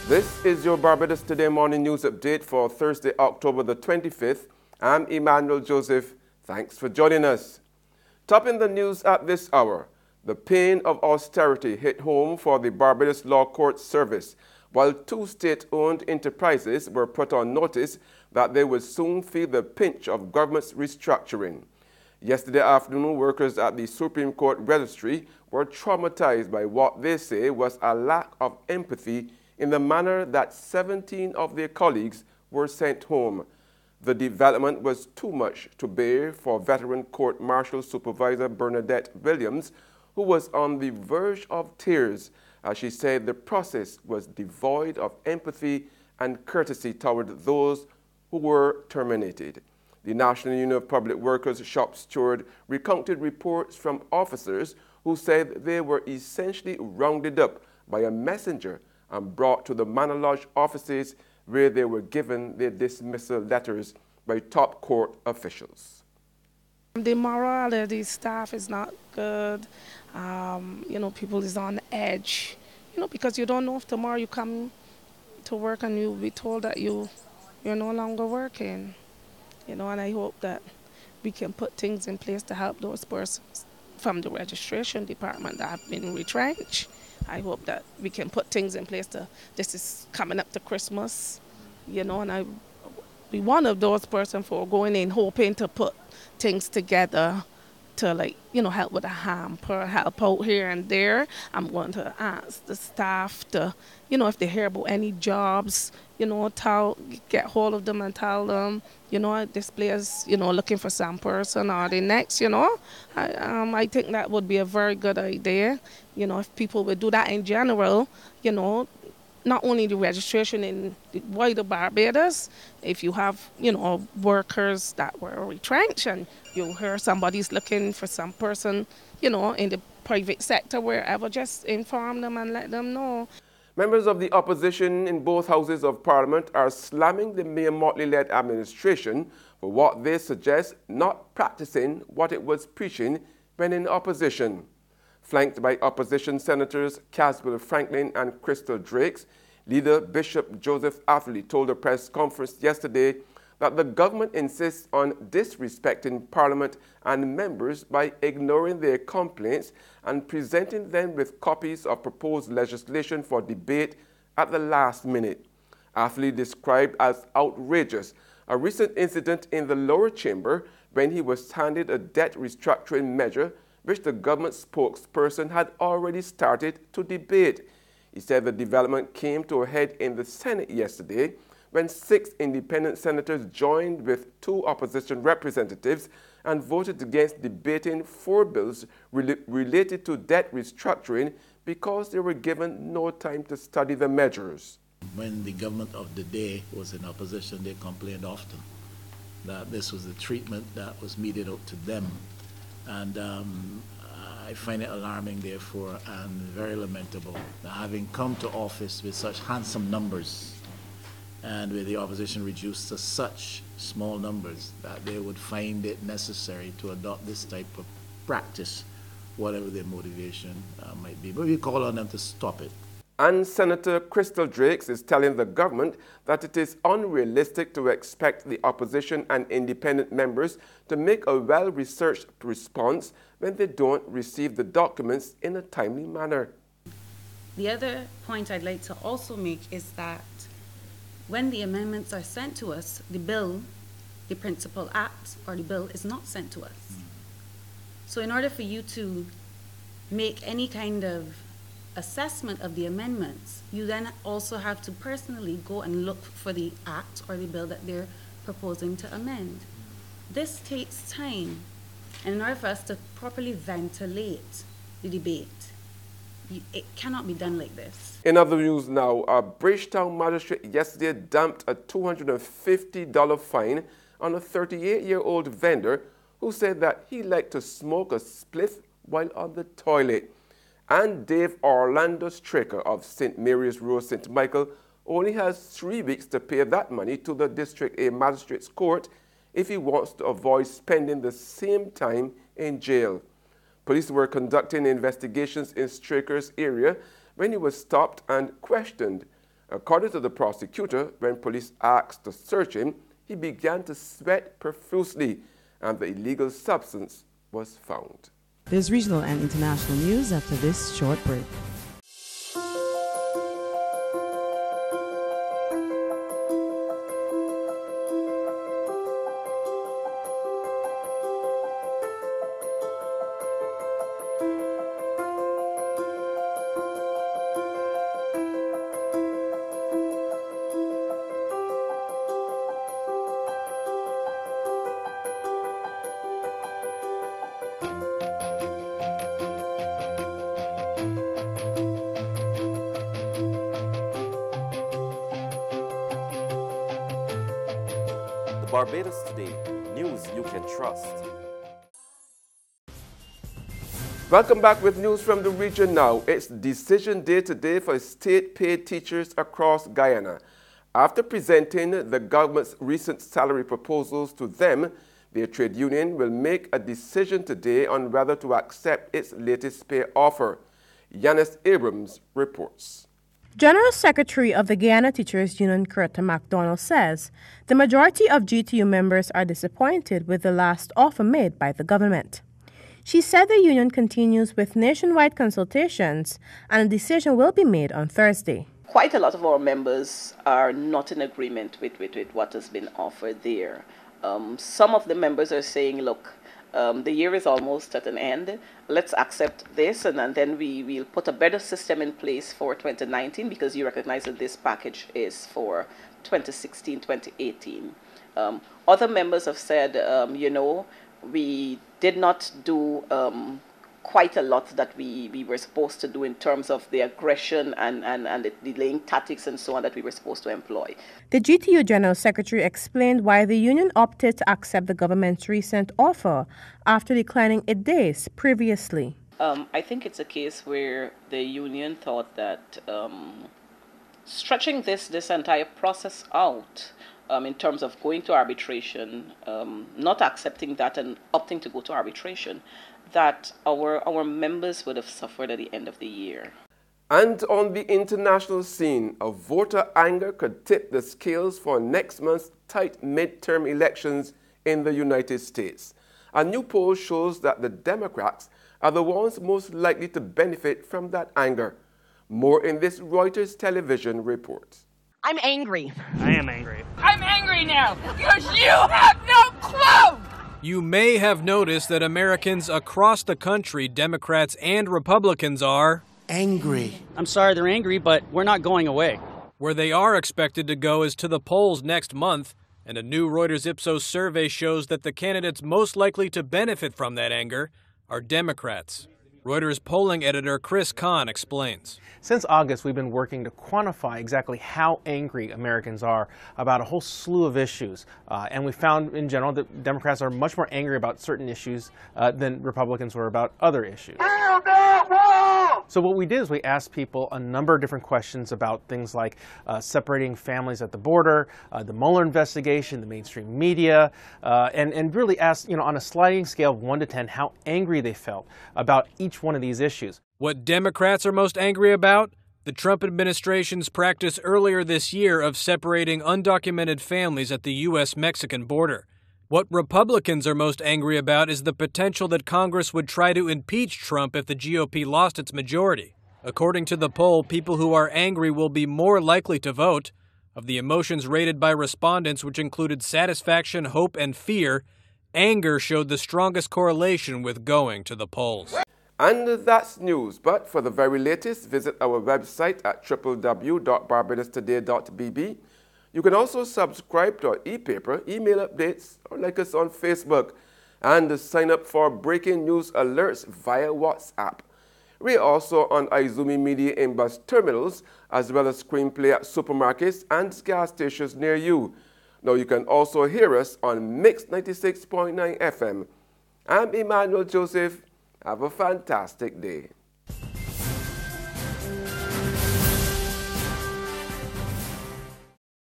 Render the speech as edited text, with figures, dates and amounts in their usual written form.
This is your Barbados Today morning news update for Thursday, October the 25th. I'm Emmanuel Joseph. Thanks for joining us. Topping the news at this hour, the pain of austerity hit home for the Barbados Law Court Service, while two state-owned enterprises were put on notice that they would soon feel the pinch of government's restructuring. Yesterday afternoon, workers at the Supreme Court Registry were traumatized by what they say was a lack of empathy in the manner that 17 of their colleagues were sent home. The development was too much to bear for veteran Court Martial Supervisor Bernadette Williams, who was on the verge of tears as she said the process was devoid of empathy and courtesy toward those who were terminated. The National Union of Public Workers shop steward recounted reports from officers who said they were essentially rounded up by a messenger and brought to the Manor Lodge offices where they were given their dismissal letters by top court officials. The morale of the staff is not good. People is on edge, because you don't know if tomorrow you come to work and you'll be told that you're no longer working. And I hope that we can put things in place to help those persons from the registration department that have been retrenched. I hope that we can put things in place this is coming up to Christmas, and I be one of those persons for going in hoping to put things together to help with a hamper, help out here and there. I'm going to ask the staff to, if they hear about any jobs, get hold of them and tell them, this place, looking for some person or the next, I think that would be a very good idea. If people would do that in general, not only the registration in the wider Barbados, if you have, workers that were retrenched and you hear somebody's looking for some person, in the private sector, wherever, just inform them and let them know. Members of the opposition in both houses of parliament are slamming the Mayor Motley-led administration for what they suggest not practicing what it was preaching when in opposition. Flanked by opposition senators Caswell Franklin and Crystal Drakes, leader Bishop Joseph Atherley told a press conference yesterday that the government insists on disrespecting Parliament and members by ignoring their complaints and presenting them with copies of proposed legislation for debate at the last minute. Atherley described as outrageous a recent incident in the lower chamber when he was handed a debt restructuring measure which the government spokesperson had already started to debate. He said the development came to a head in the Senate yesterday when 6 independent senators joined with 2 opposition representatives and voted against debating 4 bills related to debt restructuring because they were given no time to study the measures. When the government of the day was in opposition, they complained often that this was the treatment that was meted out to them. And I find it alarming, therefore, and very lamentable that having come to office with such handsome numbers and with the opposition reduced to such small numbers, that they would find it necessary to adopt this type of practice, whatever their motivation might be. But we call on them to stop it. And Senator Crystal Drakes is telling the government that it is unrealistic to expect the opposition and independent members to make a well-researched response when they don't receive the documents in a timely manner. The other point I'd like to also make is that when the amendments are sent to us, the bill, the principal act, or the bill is not sent to us. So in order for you to make any kind of assessment of the amendments, you then also have to personally go and look for the act or the bill that they're proposing to amend. This takes time, and in order for us to properly ventilate the debate, it cannot be done like this. In other news now, a Bridgetown magistrate yesterday dumped a $250 fine on a 38-year-old vendor who said that he liked to smoke a spliff while on the toilet. And Dave Orlando Straker of St. Mary's Road, St. Michael, only has 3 weeks to pay that money to the District A Magistrate's Court if he wants to avoid spending the same time in jail. Police were conducting investigations in Straker's area when he was stopped and questioned. According to the prosecutor, when police asked to search him, he began to sweat profusely and the illegal substance was found. There's regional and international news after this short break. Barbados Today, news you can trust. Welcome back with news from the region now. It's decision day today for state-paid teachers across Guyana. After presenting the government's recent salary proposals to them, their trade union will make a decision today on whether to accept its latest pay offer. Yanis Abrams reports. General Secretary of the Guyana Teachers Union, Curta MacDonald, says the majority of GTU members are disappointed with the last offer made by the government. She said the union continues with nationwide consultations and a decision will be made on Thursday. Quite a lot of our members are not in agreement with what has been offered there. Some of the members are saying, look, the year is almost at an end. Let's accept this, and then we'll put a better system in place for 2019 because you recognize that this package is for 2016, 2018. Other members have said, we did not do quite a lot that we were supposed to do in terms of the aggression and the delaying tactics and so on that we were supposed to employ. The GTU General Secretary explained why the union opted to accept the government's recent offer after declining it days previously. I think it's a case where the union thought that stretching this entire process out in terms of going to arbitration, not accepting that and opting to go to arbitration, that our members would have suffered at the end of the year. And on the international scene, a voter anger could tip the scales for next month's tight midterm elections in the United States. A new poll shows that the Democrats are the ones most likely to benefit from that anger. More in this Reuters television report. I'm angry. I am angry. I'm angry now because you have no clue! You may have noticed that Americans across the country, Democrats and Republicans, are angry. I'm sorry they're angry, but we're not going away. Where they are expected to go is to the polls next month, and a new Reuters Ipsos survey shows that the candidates most likely to benefit from that anger are Democrats. Reuters polling editor Chris Kahn explains. Since August, we've been working to quantify exactly how angry Americans are about a whole slew of issues. And we found in general that Democrats are much more angry about certain issues than Republicans were about other issues. So what we did is we asked people a number of different questions about things like separating families at the border, the Mueller investigation, the mainstream media, and really asked, on a sliding scale of 1 to 10, how angry they felt about each one of these issues. What Democrats are most angry about? The Trump administration's practice earlier this year of separating undocumented families at the U.S.-Mexican border. What Republicans are most angry about is the potential that Congress would try to impeach Trump if the GOP lost its majority. According to the poll, people who are angry will be more likely to vote. Of the emotions rated by respondents, which included satisfaction, hope, and fear, anger showed the strongest correlation with going to the polls. And that's news, but for the very latest, visit our website at www.barbadostoday.bb. You can also subscribe to our e-paper, email updates, or like us on Facebook, and sign up for breaking news alerts via WhatsApp. We're also on Izumi Media in bus terminals, as well as Screenplay at supermarkets and gas stations near you. Now you can also hear us on Mix 96.9 FM. I'm Emmanuel Joseph. Have a fantastic day.